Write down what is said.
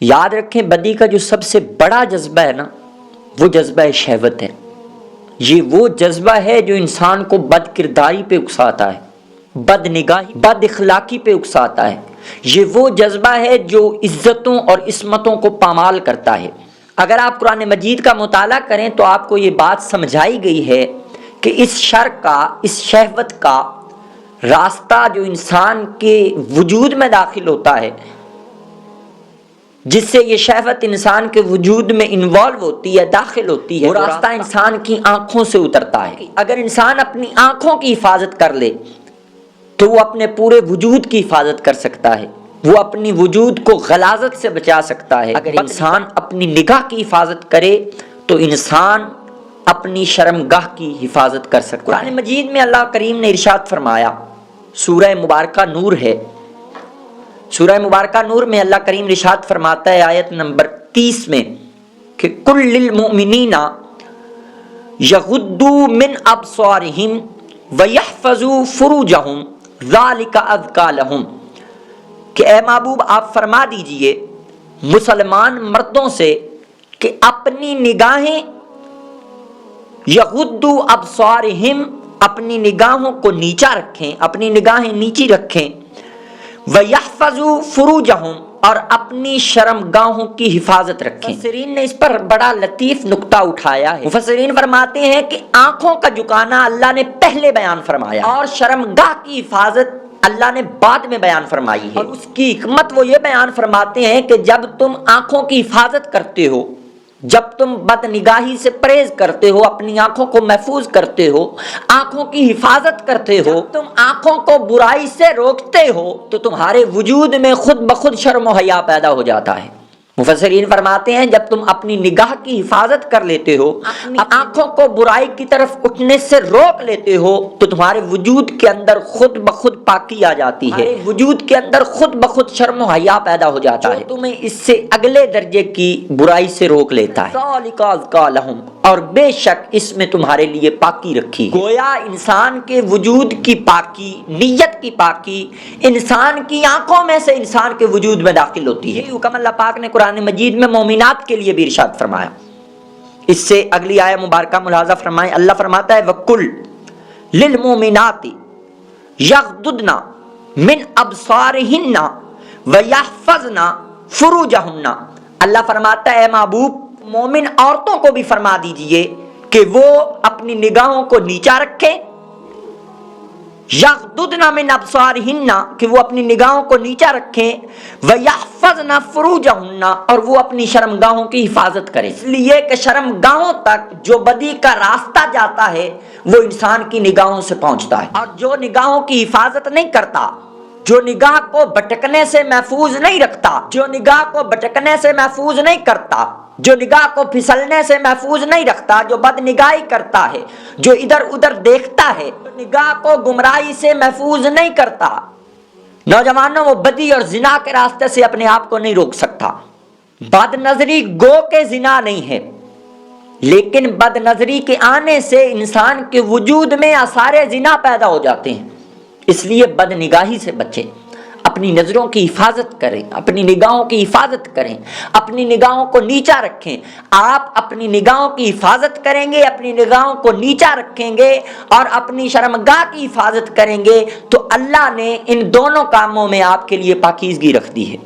یاد رکھیں بدی کا جو سب سے بڑا جذبہ ہے نا، وہ جذبہ شہوت ہے۔ یہ وہ جذبہ ہے جو انسان کو بد کرداری پہ اکساتا ہے، بد نگاہی، بد اخلاقی پہ اکساتا ہے۔ یہ وہ جذبہ ہے جو عزتوں اور عصمتوں کو پامال کرتا ہے۔ اگر آپ قرآن مجید کا مطالعہ کریں تو آپ کو یہ بات سمجھائی گئی ہے کہ اس شر کا، اس شہوت کا راستہ جو انسان کے وجود میں داخل ہوتا ہے، جس سے یہ شہوت انسان کے وجود میں انوالو ہوتی ہے، داخل ہوتی ہے، وہ راستہ انسان کی آنکھوں سے اترتا ہے۔ اگر انسان اپنی آنکھوں کی حفاظت کر لے تو وہ اپنے پورے وجود کی حفاظت کر سکتا ہے، وہ اپنی وجود کو غلاظت سے بچا سکتا ہے۔ اگر انسان اپنی نگاہ کی حفاظت کرے تو انسان اپنی شرمگاہ کی حفاظت کر سکتا ہے۔ قرآن مجید میں اللہ کریم نے ارشاد فرمایا، سورہ مبارکہ نور ہے، سورہ مبارکہ نور میں اللہ کریم ارشاد فرماتا ہے آیت نمبر 30 میں کہ قُل لِّلْمُؤْمِنِينَ يَغُضُّوا مِنْ أَبْصَارِهِمْ وَيَحْفَظُوا فُرُوجَهُمْ ذَلِكَ أَزْكَىٰ لَهُمْ، کہ اے محبوب آپ فرما دیجئے مسلمان مردوں سے کہ اپنی نگاہیں یغضوا ابصارہم، اپنی نگاہوں کو نیچا رکھیں، اپنی نگاہیں نیچی رکھیں، وَيَحْفَظُوا فُرُوجَهُمْ، اور اپنی شرمگاہوں کی حفاظت رکھیں۔ مفسرین نے اس پر بڑا لطیف نکتہ اٹھایا ہے۔ مفسرین فرماتے ہیں کہ آنکھوں کا جھکانا اللہ نے پہلے بیان فرمایا اور شرمگاہ کی حفاظت اللہ نے بعد میں بیان فرمائی ہے، اور اس کی حکمت وہ یہ بیان فرماتے ہیں کہ جب تم آنکھوں کی حفاظت کرتے ہو، جب تم بد نگاہی سے پرہیز کرتے ہو، اپنی آنکھوں کو محفوظ کرتے ہو، آنکھوں کی حفاظت کرتے ہو، جب تم آنکھوں کو برائی سے روکتے ہو تو تمہارے وجود میں خود بخود شرم و حیا پیدا ہو جاتا ہے۔ مفسرین فرماتے ہیں جب تم اپنی نگاہ کی حفاظت کر لیتے ہو، اپنی آنکھوں کو برائی کی طرف اٹھنے سے روک لیتے ہو، تو تمہارے وجود کے اندر خود بخود پاکی آ جاتی ہے، وجود کے اندر خود بخود شرم و حیا پیدا ہو جاتا ہے، تمہیں اس سے اگلے درجے کی برائی سے روک لیتا ہے۔ ذَلِكَ أَزْكَىٰ لَهُمْ، اور بے شک اس میں تمہارے لیے پاکی رکھی ہے۔ گویا انسان کے وجود کی پاکی، نیت کی پاکی انسان کی آنکھوں میں سے انسان کے وجود میں داخل ہوتی ہے۔ یہ حکم اللہ پاک نے قرآن مجید میں مومنات کے لیے بھی ارشاد فرمایا۔ اس سے اگلی آیہ مبارکہ ملاحظہ فرمائیں، اللہ فرماتا ہے وَقُلْ لِلْمُؤْمِنَاتِ يَغْضُضْنَ مِنْ أَبْصَارِهِنَّ وَيَحْفَظْنَ فُرُوجَهُنَّ، اللہ فرماتا ہے اے محبوب مومن عورتوں کو بھی فرما دیجئے کہ وہ اپنی نگاہوں کو نیچا رکھیں، یغضضن من ابصارہن، کہ وہ اپنی نگاہوں کو نیچا رکھیں، ویحفظن فروجہن، اور وہ اپنی شرمگاہوں کی حفاظت کریں، اس لیے کہ شرمگاہوں تک جو بدی کا راستہ جاتا ہے وہ انسان کی نگاہوں سے پہنچتا ہے، اور جو نگاہوں کی حفاظت نہیں کرتا، جو نگاہ کو بھٹکنے سے محفوظ نہیں رکھتا، جو نگاہ کو بھٹکنے سے محفوظ نہیں کرتا، جو نگاہ کو پھسلنے سے محفوظ نہیں رکھتا، جو بد نگاہی کرتا ہے، جو ادھر ادھر دیکھتا ہے، جو نگاہ کو گمراہی سے محفوظ نہیں کرتا، نوجوانوں وہ بدی اور زنا کے راستے سے اپنے آپ کو نہیں روک سکتا۔ بد نظری گو کے زنا نہیں ہے، لیکن بد نظری کے آنے سے انسان کے وجود میں آثار زنا پیدا ہو جاتے ہیں، اس لیے بد نگاہی سے بچیں، اپنی نظروں کی حفاظت کریں، اپنی نگاہوں کی حفاظت کریں، اپنی نگاہوں کو نیچا رکھیں۔ آپ اپنی نگاہوں کی حفاظت کریں گے، اپنی نگاہوں کو نیچا رکھیں گے اور اپنی شرمگاہ کی حفاظت کریں گے تو اللہ نے ان دونوں کاموں میں آپ کے لیے پاکیزگی رکھ دی ہے۔